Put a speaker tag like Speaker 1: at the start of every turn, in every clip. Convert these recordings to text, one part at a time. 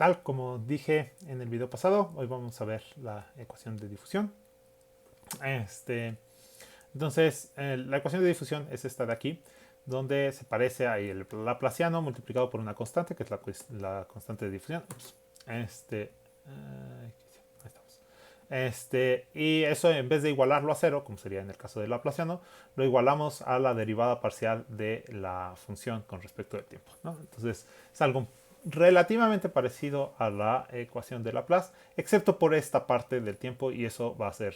Speaker 1: Tal como dije en el video pasado, hoy vamos a ver la ecuación de difusión. Entonces, la ecuación de difusión es esta de aquí, donde se parece a el laplaciano multiplicado por una constante, que es la constante de difusión. Ups. Ahí estamos. Y eso, en vez de igualarlo a cero, como sería en el caso del laplaciano, lo igualamos a la derivada parcial de la función con respecto al tiempo, ¿no? Entonces, es algo relativamente parecido a la ecuación de Laplace, excepto por esta parte del tiempo, y eso va a ser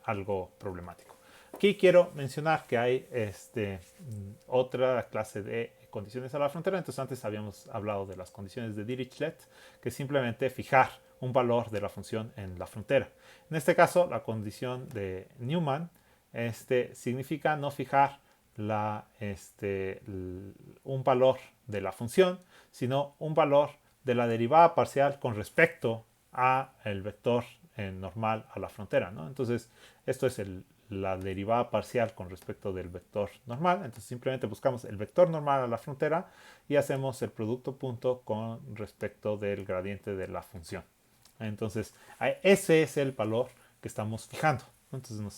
Speaker 1: algo problemático. Aquí quiero mencionar que hay otra clase de condiciones a la frontera. Entonces antes habíamos hablado de las condiciones de Dirichlet, que es simplemente fijar un valor de la función en la frontera. En este caso, la condición de Newman significa no fijar un valor de la función, sino un valor de la derivada parcial con respecto a el vector normal a la frontera, ¿no? Entonces, esto es la derivada parcial con respecto del vector normal. Entonces, simplemente buscamos el vector normal a la frontera y hacemos el producto punto con respecto del gradiente de la función. Entonces, ese es el valor que estamos fijando. Entonces nos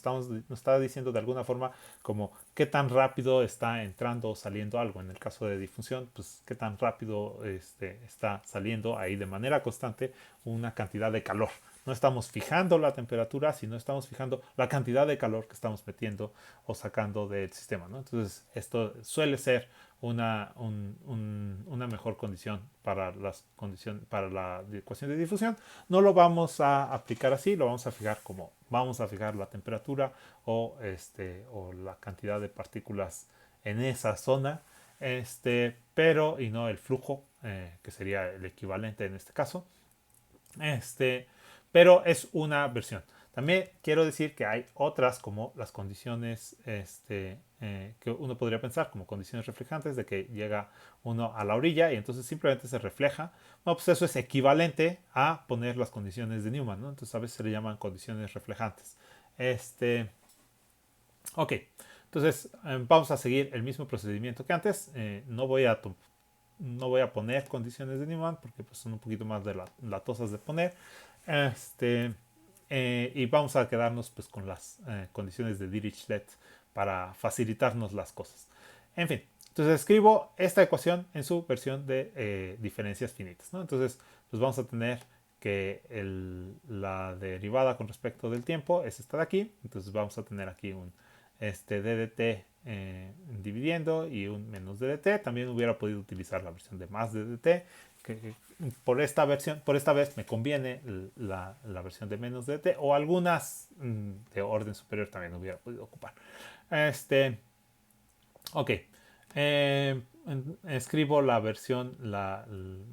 Speaker 1: está diciendo de alguna forma como qué tan rápido está entrando o saliendo algo. En el caso de difusión, pues qué tan rápido está saliendo ahí de manera constante una cantidad de calor. No estamos fijando la temperatura, sino estamos fijando la cantidad de calor que estamos metiendo o sacando del sistema, ¿no? Entonces esto suele ser una mejor condición para para la ecuación de difusión. No lo vamos a aplicar así, lo vamos a fijar como vamos a fijar la temperatura o la cantidad de partículas en esa zona, pero y no el flujo, que sería el equivalente en este caso. Pero es una versión. También quiero decir que hay otras como las condiciones que uno podría pensar como condiciones reflejantes, de que llega uno a la orilla y entonces simplemente se refleja. Bueno, pues eso es equivalente a poner las condiciones de Newman, ¿no? Entonces a veces se le llaman condiciones reflejantes. Ok, entonces vamos a seguir el mismo procedimiento que antes. No voy a poner condiciones de Newman porque pues, son un poquito más latosas de poner. Este, y vamos a quedarnos pues, con las condiciones de Dirichlet para facilitarnos las cosas. En fin, entonces escribo esta ecuación en su versión de diferencias finitas, ¿no? Entonces, pues vamos a tener que la derivada con respecto del tiempo es esta de aquí. Entonces vamos a tener aquí un ddt dividiendo y un menos ddt. También hubiera podido utilizar la versión de más ddt. Por esta vez me conviene la versión de menos ddt, o algunas de orden superior también hubiera podido ocupar. Ok. Escribo la versión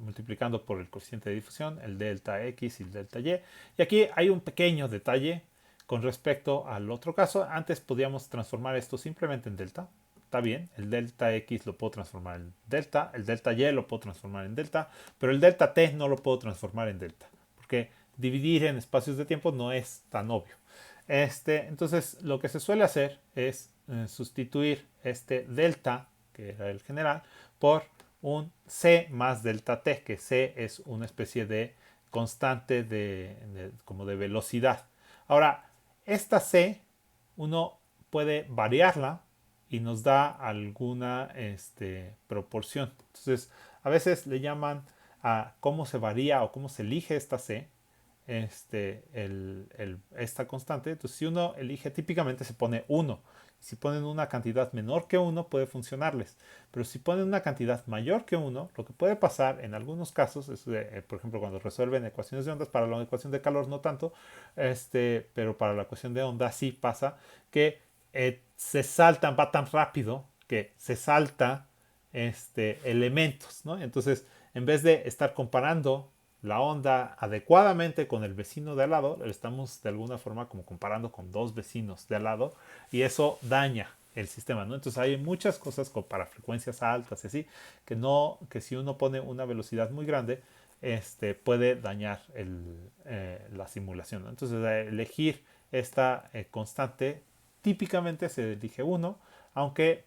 Speaker 1: multiplicando por el coeficiente de difusión, el delta x y el delta y. Y aquí hay un pequeño detalle con respecto al otro caso. Antes podíamos transformar esto simplemente en delta. Está bien, el delta x lo puedo transformar en delta, el delta y lo puedo transformar en delta, pero el delta t no lo puedo transformar en delta, porque dividir en espacios de tiempo no es tan obvio. Entonces, lo que se suele hacer es sustituir este delta, que era el general, por un c más delta t, que c es una especie de constante como de velocidad. Ahora, esta c uno puede variarla y nos da alguna proporción. Entonces, a veces le llaman a cómo se varía o cómo se elige esta c, esta constante. Entonces, si uno elige, típicamente se pone 1. Si ponen una cantidad menor que 1, puede funcionarles. Pero si ponen una cantidad mayor que 1, lo que puede pasar en algunos casos, es por ejemplo, cuando resuelven ecuaciones de ondas, para la ecuación de calor no tanto, pero para la ecuación de ondas sí pasa, que se saltan, va tan rápido que se salta elementos, ¿no? Entonces, en vez de estar comparando la onda adecuadamente con el vecino de al lado, estamos de alguna forma como comparando con dos vecinos de al lado, y eso daña el sistema, ¿no? Entonces hay muchas cosas para frecuencias altas y así, que si uno pone una velocidad muy grande, puede dañar la simulación, ¿no? Entonces elegir esta constante, típicamente se elige 1, aunque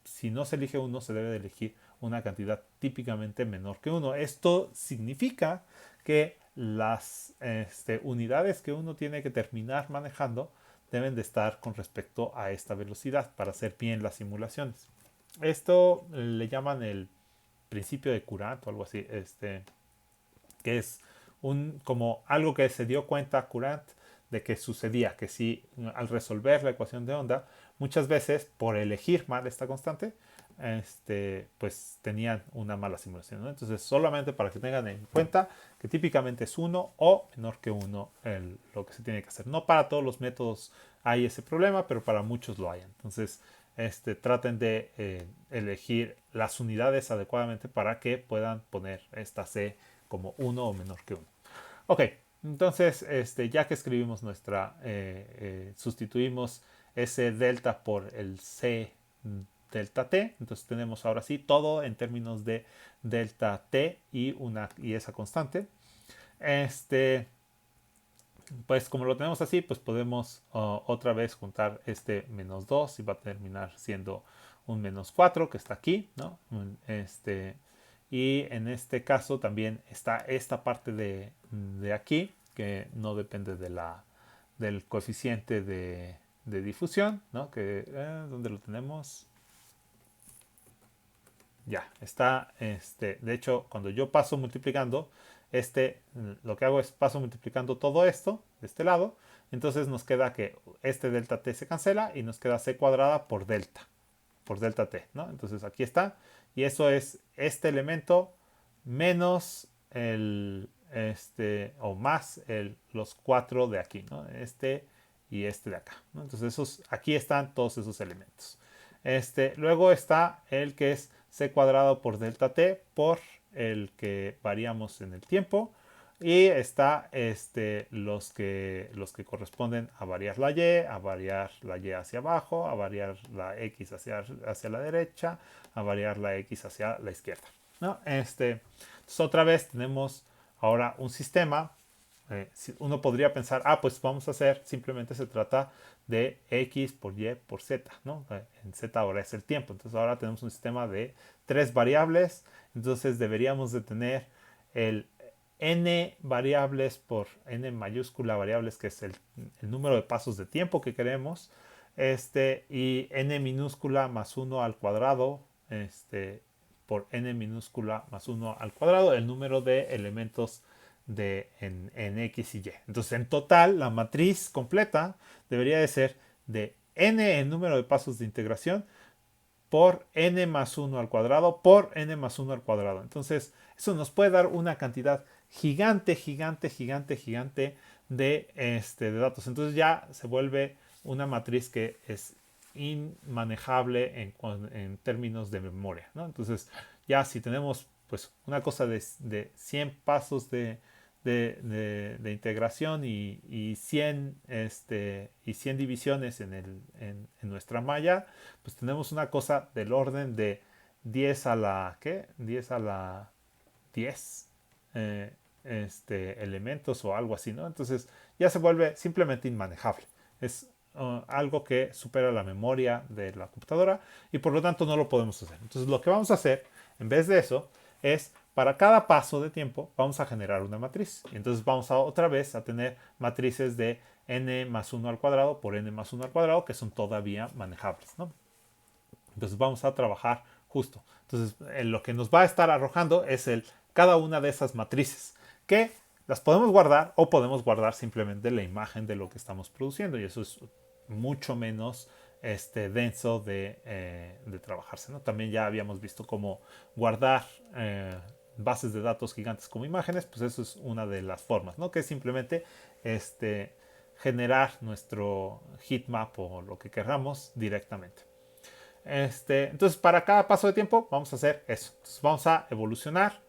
Speaker 1: si no se elige 1, se debe de elegir una cantidad típicamente menor que 1. Esto significa que las unidades que uno tiene que terminar manejando deben de estar con respecto a esta velocidad para hacer bien las simulaciones. Esto le llaman el principio de Courant o algo así, que es como algo que se dio cuenta Courant de que sucedía, que si al resolver la ecuación de onda, muchas veces por elegir mal esta constante, pues tenían una mala simulación, ¿no? Entonces, solamente para que tengan en cuenta que típicamente es 1 o menor que 1 lo que se tiene que hacer. No para todos los métodos hay ese problema, pero para muchos lo hay. Entonces, traten de elegir las unidades adecuadamente para que puedan poner esta C como 1 o menor que 1. Ok, entonces ya que escribimos sustituimos ese delta por el C delta t, entonces tenemos ahora sí todo en términos de delta t y esa constante. Pues como lo tenemos así, pues podemos otra vez juntar este menos 2 y va a terminar siendo un menos 4 que está aquí, ¿no? Y en este caso también está esta parte de aquí que no depende del coeficiente de difusión, ¿no? ¿Dónde lo tenemos? Ya, está, de hecho, cuando yo paso multiplicando, lo que hago es paso multiplicando todo esto de este lado, entonces nos queda que este delta t se cancela y nos queda c cuadrada por delta t, ¿no? Entonces aquí está, y eso es este elemento menos o más los 4 de aquí, ¿no? Y de acá, ¿no? Entonces aquí están todos esos elementos. Luego está el que es c cuadrado por delta t por el que variamos en el tiempo. Y está los que corresponden a variar la y hacia abajo, a variar la x hacia la derecha, a variar la x hacia la izquierda, ¿no? Entonces otra vez tenemos ahora un sistema. Uno podría pensar, pues vamos a hacer, simplemente se trata de x por y por z, ¿no? En z ahora es el tiempo, entonces ahora tenemos un sistema de 3 variables, entonces deberíamos de tener el n variables por n mayúscula variables, que es el número de pasos de tiempo que queremos, y n minúscula más 1 al cuadrado, por n minúscula más 1 al cuadrado, el número de elementos en x y y. Entonces, en total, la matriz completa debería de ser de n el número de pasos de integración por n más 1 al cuadrado por n más 1 al cuadrado. Entonces, eso nos puede dar una cantidad gigante de datos. Entonces ya se vuelve una matriz que es inmanejable en términos de memoria, ¿no? Entonces, ya si tenemos pues una cosa de 100 pasos de integración y 100 divisiones en nuestra malla, pues tenemos una cosa del orden de 10 a la, ¿qué? 10 a la 10 elementos o algo así, ¿no? Entonces ya se vuelve simplemente inmanejable. Es algo que supera la memoria de la computadora y por lo tanto no lo podemos hacer. Entonces lo que vamos a hacer en vez de eso es, para cada paso de tiempo vamos a generar una matriz. Y entonces vamos otra vez a tener matrices de n más 1 al cuadrado por n más 1 al cuadrado que son todavía manejables, ¿no? Entonces vamos a trabajar justo. Entonces lo que nos va a estar arrojando es cada una de esas matrices, que las podemos guardar o podemos guardar simplemente la imagen de lo que estamos produciendo, y eso es mucho menos denso de trabajarse, ¿no? También ya habíamos visto cómo guardar bases de datos gigantes como imágenes, pues eso es una de las formas, ¿no? Que es simplemente generar nuestro heatmap o lo que queramos directamente. Entonces, para cada paso de tiempo vamos a hacer eso. Entonces, vamos a evolucionar,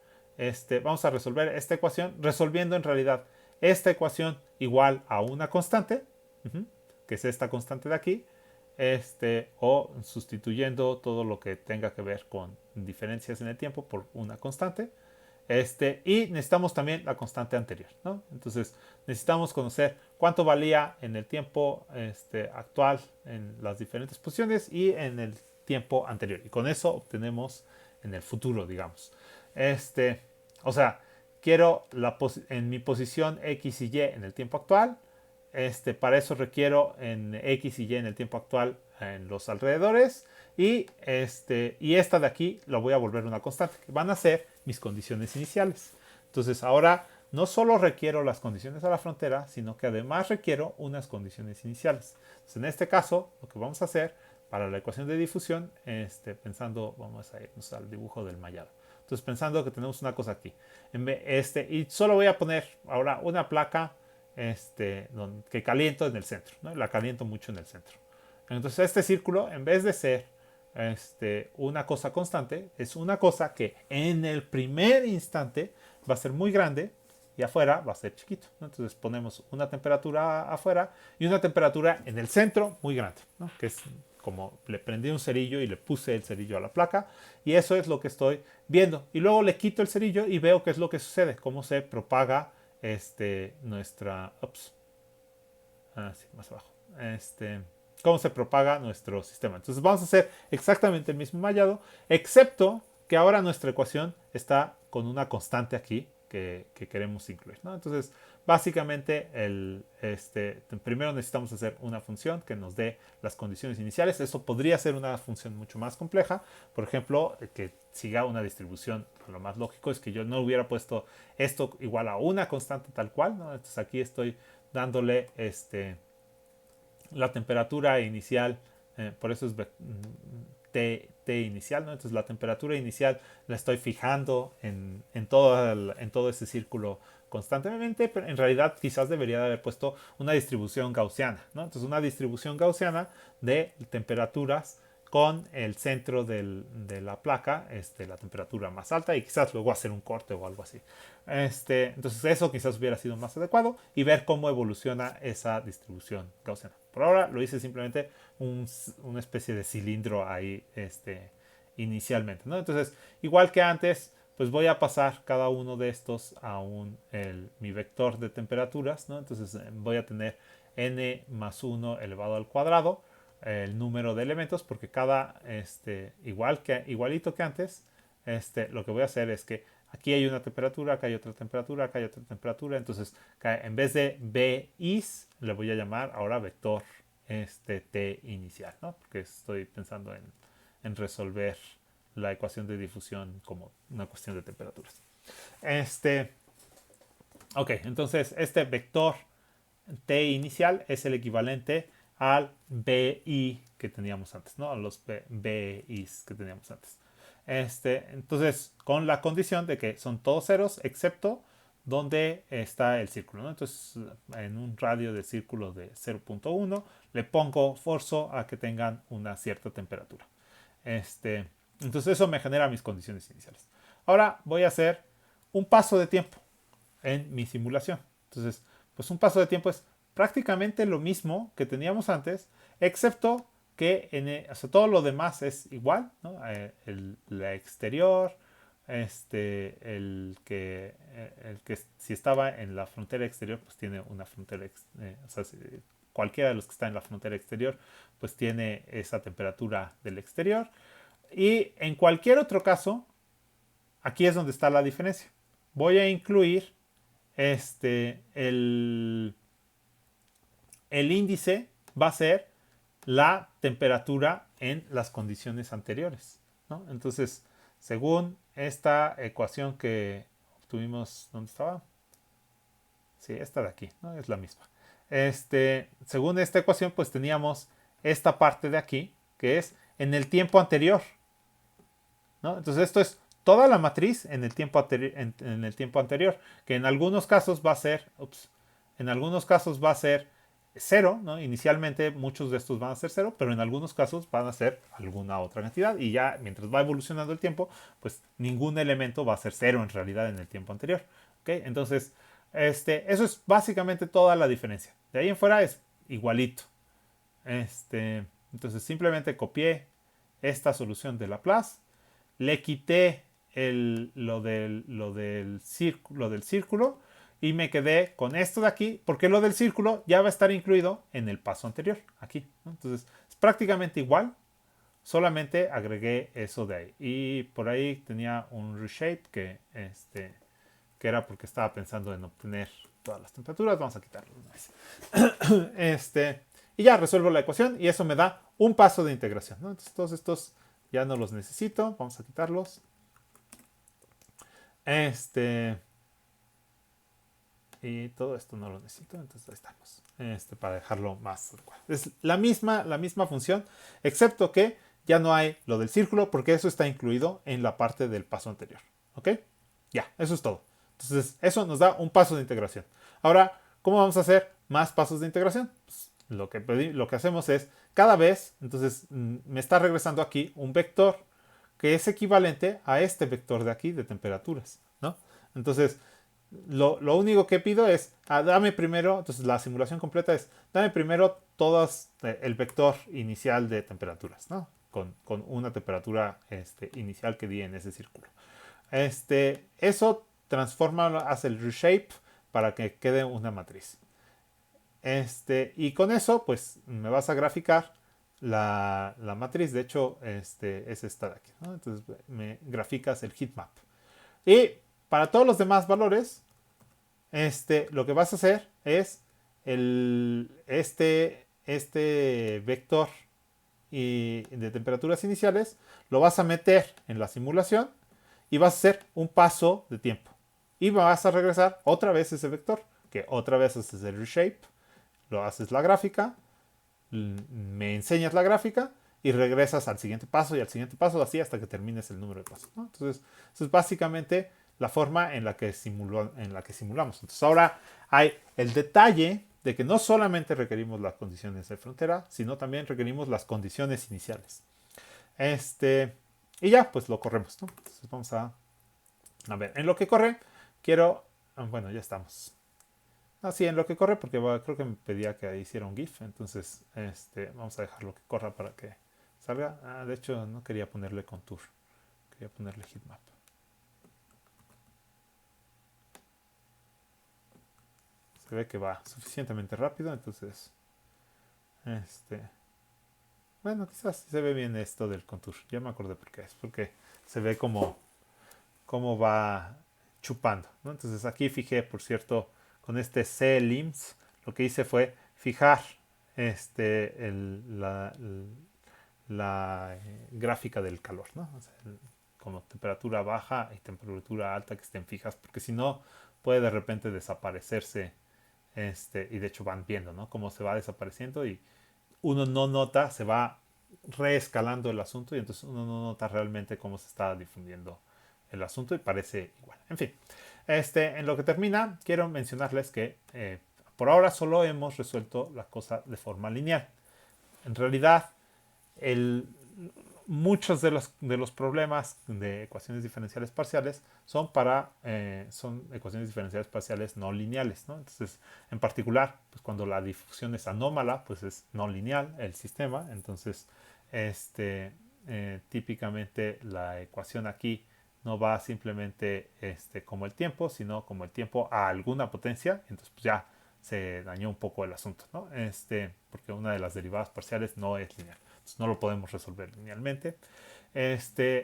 Speaker 1: vamos a resolver esta ecuación, resolviendo en realidad esta ecuación igual a una constante, que es esta constante de aquí, o sustituyendo todo lo que tenga que ver con diferencias en el tiempo por una constante. Y necesitamos también la constante anterior, ¿no? Entonces necesitamos conocer cuánto valía en el tiempo actual en las diferentes posiciones y en el tiempo anterior. Y con eso obtenemos en el futuro, digamos. O sea, quiero en mi posición X y Y en el tiempo actual. Para eso requiero en X y Y en el tiempo actual en los alrededores. Y esta de aquí lo voy a volver una constante, que van a ser mis condiciones iniciales. Entonces ahora no solo requiero las condiciones a la frontera, sino que además requiero unas condiciones iniciales. Entonces en este caso, lo que vamos a hacer para la ecuación de difusión, pensando, vamos a irnos al dibujo del mallado. Entonces pensando que tenemos una cosa aquí. Y solo voy a poner ahora una placa que caliento en el centro, ¿no? La caliento mucho en el centro. Entonces este círculo, en vez de ser una cosa constante, es una cosa que en el primer instante va a ser muy grande y afuera va a ser chiquito, ¿no? Entonces ponemos una temperatura afuera y una temperatura en el centro muy grande, ¿no? Que es como le prendí un cerillo y le puse el cerillo a la placa, y eso es lo que estoy viendo. Y luego le quito el cerillo y veo qué es lo que sucede, cómo se propaga nuestra... Ups. Sí, más abajo. Cómo se propaga nuestro sistema. Entonces vamos a hacer exactamente el mismo mallado, excepto que ahora nuestra ecuación está con una constante aquí que queremos incluir, ¿no? Entonces, básicamente, primero necesitamos hacer una función que nos dé las condiciones iniciales. Eso podría ser una función mucho más compleja. Por ejemplo, que siga una distribución. Lo más lógico es que yo no hubiera puesto esto igual a una constante tal cual, ¿no? Entonces aquí estoy dándole la temperatura inicial, por eso es T inicial, ¿no? Entonces la temperatura inicial la estoy fijando en todo ese círculo constantemente, pero en realidad quizás debería de haber puesto una distribución gaussiana, ¿no? Entonces una distribución gaussiana de temperaturas con el centro de la placa, la temperatura más alta, y quizás luego hacer un corte o algo así. Entonces eso quizás hubiera sido más adecuado, y ver cómo evoluciona esa distribución gaussiana. Por ahora lo hice simplemente una especie de cilindro ahí inicialmente, ¿no? Entonces, igual que antes, pues voy a pasar cada uno de estos a mi vector de temperaturas, ¿no? Entonces voy a tener n más 1 elevado al cuadrado, el número de elementos, porque igualito que antes, lo que voy a hacer es que aquí hay una temperatura, acá hay otra temperatura, acá hay otra temperatura. Entonces, en vez de BIS, le voy a llamar ahora vector T inicial, ¿no? Porque estoy pensando en resolver la ecuación de difusión como una cuestión de temperaturas. Ok, entonces este vector T inicial es el equivalente al BI que teníamos antes, ¿no? A los BIs que teníamos antes. Entonces, con la condición de que son todos ceros, excepto donde está el círculo, ¿no? Entonces, en un radio de círculo de 0.1, le pongo forzo a que tengan una cierta temperatura. Entonces, eso me genera mis condiciones iniciales. Ahora voy a hacer un paso de tiempo en mi simulación. Entonces, pues un paso de tiempo es prácticamente lo mismo que teníamos antes, excepto que todo lo demás es igual, ¿no? La exterior, el que si estaba en la frontera exterior, pues tiene una frontera, o sea, cualquiera de los que está en la frontera exterior, pues tiene esa temperatura del exterior. Y en cualquier otro caso, aquí es donde está la diferencia. Voy a incluir el índice va a ser la temperatura en las condiciones anteriores, ¿no? Entonces, según esta ecuación que obtuvimos, ¿dónde estaba? Sí, esta de aquí, ¿no? Es la misma. Según esta ecuación, pues teníamos esta parte de aquí, que es en el tiempo anterior, ¿no? Entonces, esto es toda la matriz en el tiempo anterior, que en algunos casos va a ser, en algunos casos va a ser 0, ¿no? Inicialmente muchos de estos van a ser 0, pero en algunos casos van a ser alguna otra cantidad, y ya mientras va evolucionando el tiempo, pues ningún elemento va a ser 0 en realidad en el tiempo anterior. ¿Okay? Entonces, eso es básicamente toda la diferencia. De ahí en fuera es igualito. Entonces simplemente copié esta solución de Laplace, le quité lo del círculo, y me quedé con esto de aquí, porque lo del círculo ya va a estar incluido en el paso anterior, aquí, ¿no? Entonces es prácticamente igual, solamente agregué eso de ahí. Y por ahí tenía un reshape que era porque estaba pensando en obtener todas las temperaturas. Vamos a quitarlo una vez. Y ya resuelvo la ecuación y eso me da un paso de integración, ¿no? Entonces todos estos ya no los necesito. Vamos a quitarlos. Y todo esto no lo necesito, entonces ahí estamos. Para dejarlo más adecuado. Es la misma función, excepto que ya no hay lo del círculo, porque eso está incluido en la parte del paso anterior. ¿Ok? Ya, eso es todo. Entonces, eso nos da un paso de integración. Ahora, ¿cómo vamos a hacer más pasos de integración? Pues, lo que hacemos es, cada vez, entonces, me está regresando aquí un vector que es equivalente a este vector de aquí de temperaturas, ¿no? Entonces, lo único que pido es, dame primero, entonces la simulación completa es, dame primero todas el vector inicial de temperaturas, ¿no? Con una temperatura inicial que di en ese círculo. Eso transforma, hace el reshape para que quede una matriz. Y con eso, pues me vas a graficar la matriz. De hecho, es esta de aquí, ¿no? Entonces me graficas el heatmap. Y para todos los demás valores, lo que vas a hacer es este vector de temperaturas iniciales, lo vas a meter en la simulación y vas a hacer un paso de tiempo. Y vas a regresar otra vez ese vector, que otra vez haces el reshape, lo haces la gráfica, me enseñas la gráfica y regresas al siguiente paso y al siguiente paso, así hasta que termines el número de pasos, ¿no? Entonces, eso es básicamente la forma en la que simulamos. Entonces, ahora hay el detalle de que no solamente requerimos las condiciones de frontera, sino también requerimos las condiciones iniciales. Y ya, pues lo corremos, ¿no? Entonces, vamos a ver, en lo que corre, bueno, ya estamos. Así en lo que corre, porque creo que me pedía que hiciera un GIF. Entonces, vamos a dejarlo que corra para que salga. De hecho, no quería ponerle contour. Quería ponerle heatmap. Se ve que va suficientemente rápido. Entonces, bueno, quizás se ve bien esto del contour. Ya me acordé por qué es. Porque se ve como va chupando, ¿no? Entonces, aquí fijé, por cierto, con este C-limbs, lo que hice fue fijar la gráfica del calor, ¿no? O sea, como temperatura baja y temperatura alta que estén fijas, porque si no puede de repente desaparecerse, y de hecho van viendo, ¿no? Cómo se va desapareciendo y uno no nota, se va reescalando el asunto y entonces uno no nota realmente cómo se está difundiendo el asunto y parece igual. En fin, en lo que termina, quiero mencionarles que por ahora solo hemos resuelto la cosa de forma lineal. En realidad, muchos de los problemas de ecuaciones diferenciales parciales son ecuaciones diferenciales parciales no lineales, ¿no? Entonces, en particular, pues cuando la difusión es anómala, pues es no lineal el sistema. Entonces, típicamente la ecuación aquí no va simplemente como el tiempo, sino como el tiempo a alguna potencia. Entonces, pues ya se dañó un poco el asunto, ¿no? Porque una de las derivadas parciales no es lineal. Entonces, no lo podemos resolver linealmente.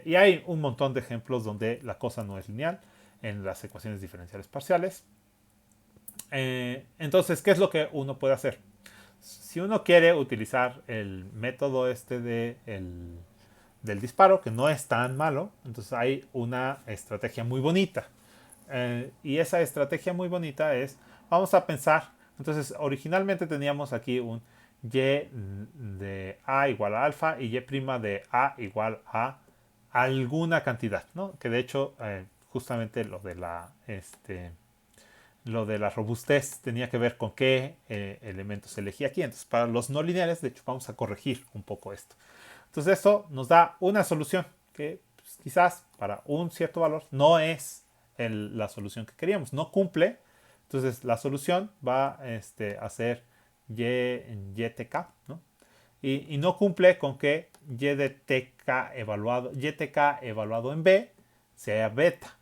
Speaker 1: Y hay un montón de ejemplos donde la cosa no es lineal en las ecuaciones diferenciales parciales. Entonces, ¿qué es lo que uno puede hacer? Si uno quiere utilizar el método del disparo, que no es tan malo, entonces hay una estrategia muy bonita. Y esa estrategia muy bonita es, vamos a pensar, entonces originalmente teníamos aquí un y de a igual a alfa y y' de a igual a alguna cantidad, ¿no? Que de hecho, justamente lo de la robustez tenía que ver con qué elementos se elegía aquí. Entonces, para los no lineales, de hecho, vamos a corregir un poco esto. Entonces, esto nos da una solución que pues, quizás para un cierto valor no es la solución que queríamos, no cumple. Entonces, la solución va a ser y en YTK, ¿no? Y no cumple con que YTK evaluado en B sea beta.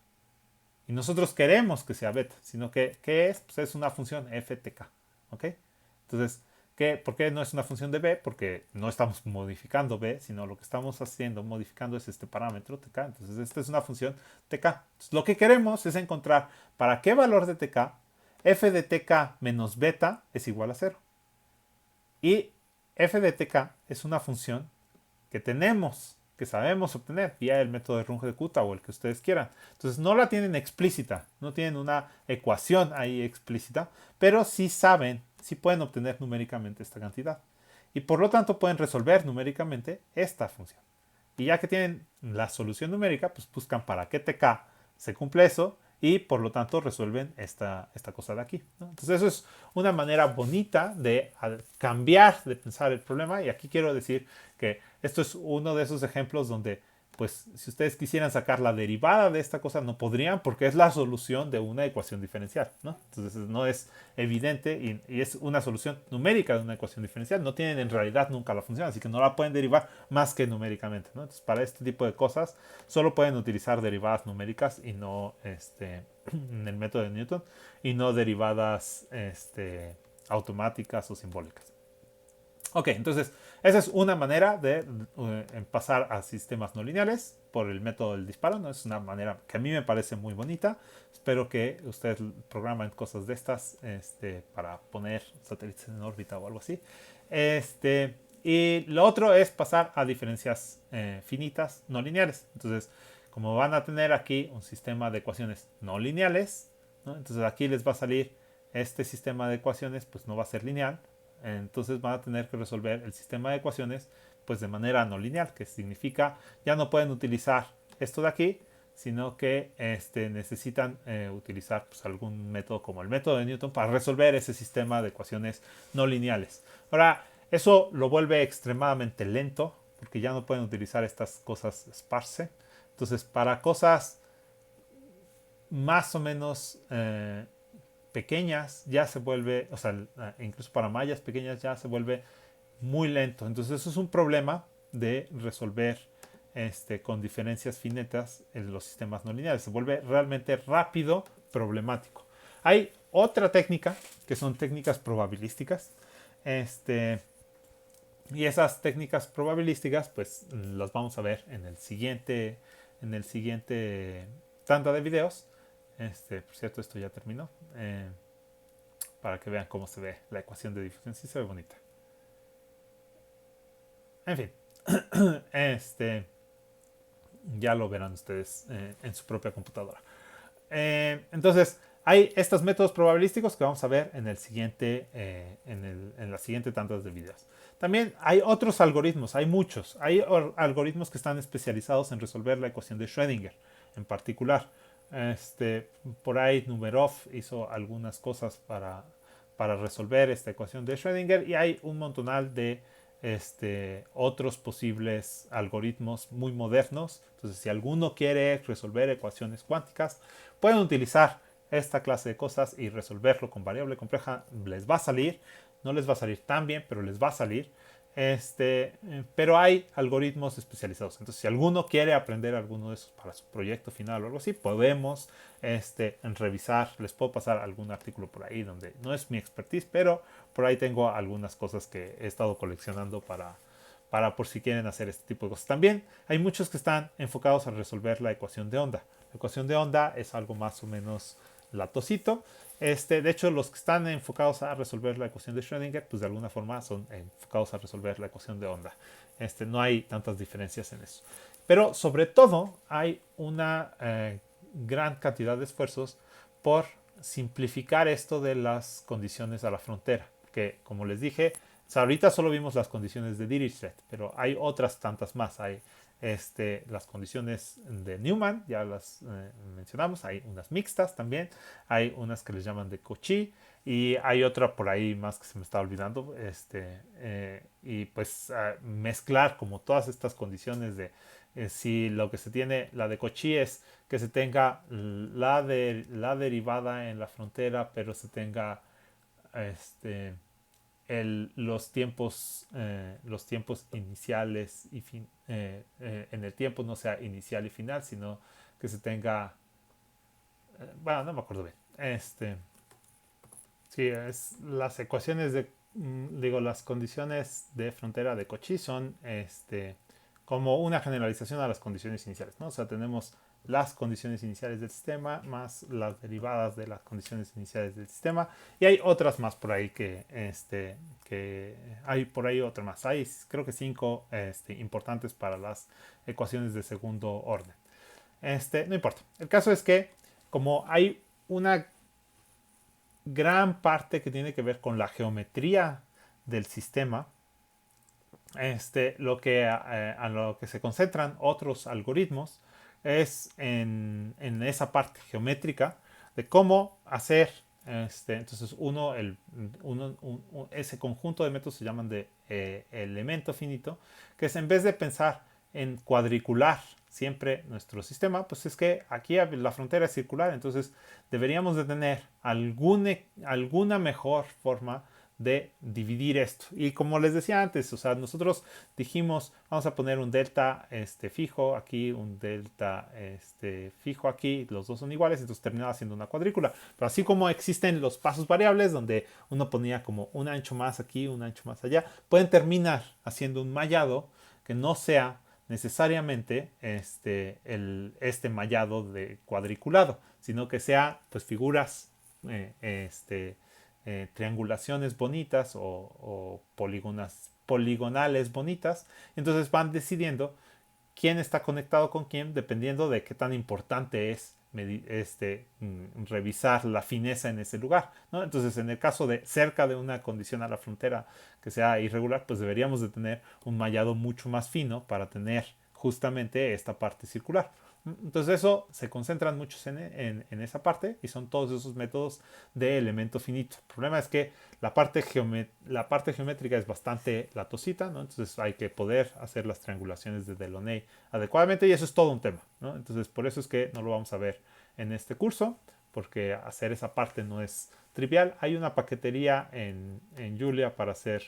Speaker 1: Y nosotros queremos que sea beta, sino que ¿qué es? Pues es una función FTK. ¿Ok? Entonces, ¿Por qué no es una función de b? Porque no estamos modificando b, sino lo que estamos haciendo, modificando es este parámetro tk. Entonces, esta es una función tk. Entonces, lo que queremos es encontrar para qué valor de tk f de tk menos beta es igual a 0. Y f de tk es una función que sabemos obtener vía el método de Runge-Kutta o el que ustedes quieran. Entonces no la tienen explícita, no tienen una ecuación ahí explícita, pero sí saben, sí pueden obtener numéricamente esta cantidad. Y por lo tanto pueden resolver numéricamente esta función. Y ya que tienen la solución numérica, pues buscan para qué tk se cumple eso y por lo tanto resuelven esta cosa de aquí, ¿no? Entonces eso es una manera bonita de cambiar de pensar el problema, y aquí quiero decir que esto es uno de esos ejemplos donde pues si ustedes quisieran sacar la derivada de esta cosa no podrían porque es la solución de una ecuación diferencial, ¿no? Entonces no es evidente y es una solución numérica de una ecuación diferencial. No tienen en realidad nunca la función, así que no la pueden derivar más que numéricamente, ¿no? Entonces para este tipo de cosas solo pueden utilizar derivadas numéricas y no en el método de Newton y no derivadas automáticas o simbólicas. Ok, entonces esa es una manera de pasar a sistemas no lineales por el método del disparo, ¿no? Es una manera que a mí me parece muy bonita. Espero que ustedes programen cosas de estas para poner satélites en órbita o algo así. Y lo otro es pasar a diferencias finitas no lineales. Entonces, como van a tener aquí un sistema de ecuaciones no lineales, ¿no? Entonces aquí les va a salir este sistema de ecuaciones, pues no va a ser lineal. Entonces van a tener que resolver el sistema de ecuaciones pues de manera no lineal, que significa ya no pueden utilizar esto de aquí, sino que necesitan utilizar pues, algún método como el método de Newton para resolver ese sistema de ecuaciones no lineales. Ahora, eso lo vuelve extremadamente lento, porque ya no pueden utilizar estas cosas sparse. Entonces, para cosas más o menos pequeñas ya se vuelve, o sea, incluso para mallas pequeñas ya se vuelve muy lento. Entonces eso es un problema de resolver con diferencias finitas en los sistemas no lineales. Se vuelve realmente rápido problemático. Hay otra técnica que son técnicas probabilísticas. Y esas técnicas probabilísticas pues las vamos a ver en el siguiente tanda de videos. Por cierto, esto ya terminó. Para que vean cómo se ve la ecuación de difusión. Sí se ve bonita. En fin. Ya lo verán ustedes en su propia computadora. Entonces, hay estos métodos probabilísticos que vamos a ver en la siguiente tanda de videos. También hay otros algoritmos, hay muchos. Hay algoritmos que están especializados en resolver la ecuación de Schrödinger en particular. Por ahí Numerov hizo algunas cosas para resolver esta ecuación de Schrödinger y hay un montonal de otros posibles algoritmos muy modernos. Entonces, si alguno quiere resolver ecuaciones cuánticas, pueden utilizar esta clase de cosas y resolverlo con variable compleja. Les va a salir, no les va a salir tan bien, pero les va a salir. Pero hay algoritmos especializados. Entonces, si alguno quiere aprender alguno de esos para su proyecto final o algo así, podemos revisar. Les puedo pasar algún artículo por ahí donde no es mi expertise, pero por ahí tengo algunas cosas que he estado coleccionando para por si quieren hacer este tipo de cosas. También hay muchos que están enfocados a resolver la ecuación de onda. La ecuación de onda es algo más o menos latosito. De hecho, los que están enfocados a resolver la ecuación de Schrödinger, pues de alguna forma son enfocados a resolver la ecuación de onda. No hay tantas diferencias en eso. Pero sobre todo hay una gran cantidad de esfuerzos por simplificar esto de las condiciones a la frontera. Que, como les dije, o sea, ahorita solo vimos las condiciones de Dirichlet, pero hay otras tantas más. Hay las condiciones de Newman, ya las mencionamos, hay unas mixtas también, hay unas que les llaman de Cauchy y hay otra por ahí más que se me está olvidando, y pues mezclar como todas estas condiciones de si lo que se tiene, la de Cauchy es que se tenga la derivada en la frontera, pero se tenga los tiempos iniciales y en el tiempo no sea inicial y final, sino que se tenga, bueno, no me acuerdo bien. Sí, es las ecuaciones de digo, las condiciones de frontera de Cauchy son como una generalización a las condiciones iniciales, ¿no? O sea, tenemos las condiciones iniciales del sistema más las derivadas de las condiciones iniciales del sistema y hay otras más por ahí que hay por ahí otra más. Hay creo que 5 importantes para las ecuaciones de segundo orden. No importa. El caso es que como hay una gran parte que tiene que ver con la geometría del sistema, a lo que se concentran otros algoritmos es en esa parte geométrica de cómo hacer entonces ese conjunto de métodos se llaman de elemento finito, que es en vez de pensar en cuadricular siempre nuestro sistema, pues es que aquí la frontera es circular, entonces deberíamos de tener alguna mejor forma de dividir esto. Y como les decía antes, o sea, nosotros dijimos, vamos a poner un delta fijo aquí, un delta fijo aquí, los dos son iguales, entonces terminaba siendo una cuadrícula. Pero así como existen los pasos variables, donde uno ponía como un ancho más aquí, un ancho más allá, pueden terminar haciendo un mallado que no sea necesariamente este mallado de cuadriculado, sino que sea pues figuras triangulaciones bonitas o poligonales bonitas. Entonces van decidiendo quién está conectado con quién dependiendo de qué tan importante es revisar la fineza en ese lugar, ¿no? Entonces, en el caso de cerca de una condición a la frontera que sea irregular, pues deberíamos de tener un mallado mucho más fino para tener justamente esta parte circular. Entonces eso se concentran muchos en esa parte y son todos esos métodos de elemento finito. El problema es que la parte geométrica es bastante latosita, ¿no? Entonces hay que poder hacer las triangulaciones de Delaunay adecuadamente y eso es todo un tema, ¿no? Entonces por eso es que no lo vamos a ver en este curso, porque hacer esa parte no es trivial. Hay una paquetería en Julia para hacer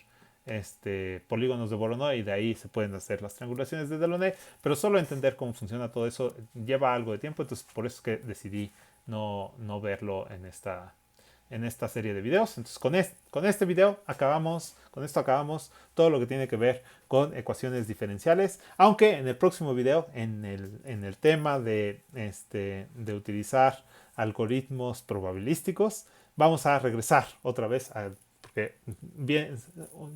Speaker 1: polígonos de Voronoi y de ahí se pueden hacer las triangulaciones de Delaunay, pero solo entender cómo funciona todo eso lleva algo de tiempo, entonces por eso es que decidí no verlo en esta serie de videos. Entonces con este video con esto acabamos todo lo que tiene que ver con ecuaciones diferenciales, aunque en el próximo video, en el tema de utilizar algoritmos probabilísticos, vamos a regresar otra vez a porque bien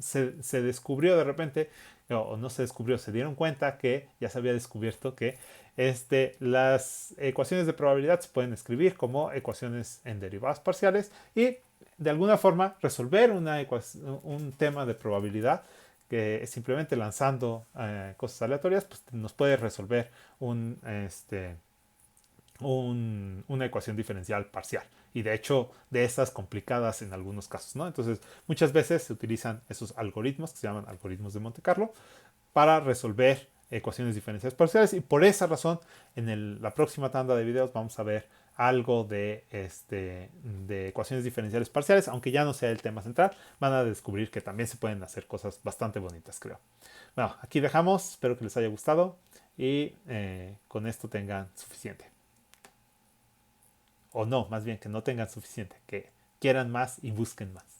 Speaker 1: se descubrió de repente, o no se descubrió, se dieron cuenta que ya se había descubierto que las ecuaciones de probabilidad se pueden escribir como ecuaciones en derivadas parciales y de alguna forma resolver un tema de probabilidad que simplemente lanzando cosas aleatorias pues nos puede resolver una ecuación diferencial parcial. Y de hecho, de estas complicadas en algunos casos, ¿no? Entonces, muchas veces se utilizan esos algoritmos que se llaman algoritmos de Monte Carlo para resolver ecuaciones diferenciales parciales. Y por esa razón, en la próxima tanda de videos vamos a ver algo de ecuaciones diferenciales parciales, aunque ya no sea el tema central, van a descubrir que también se pueden hacer cosas bastante bonitas, creo. Bueno, aquí dejamos, espero que les haya gustado y con esto tengan suficiente. O no, más bien que no tengan suficiente, que quieran más y busquen más.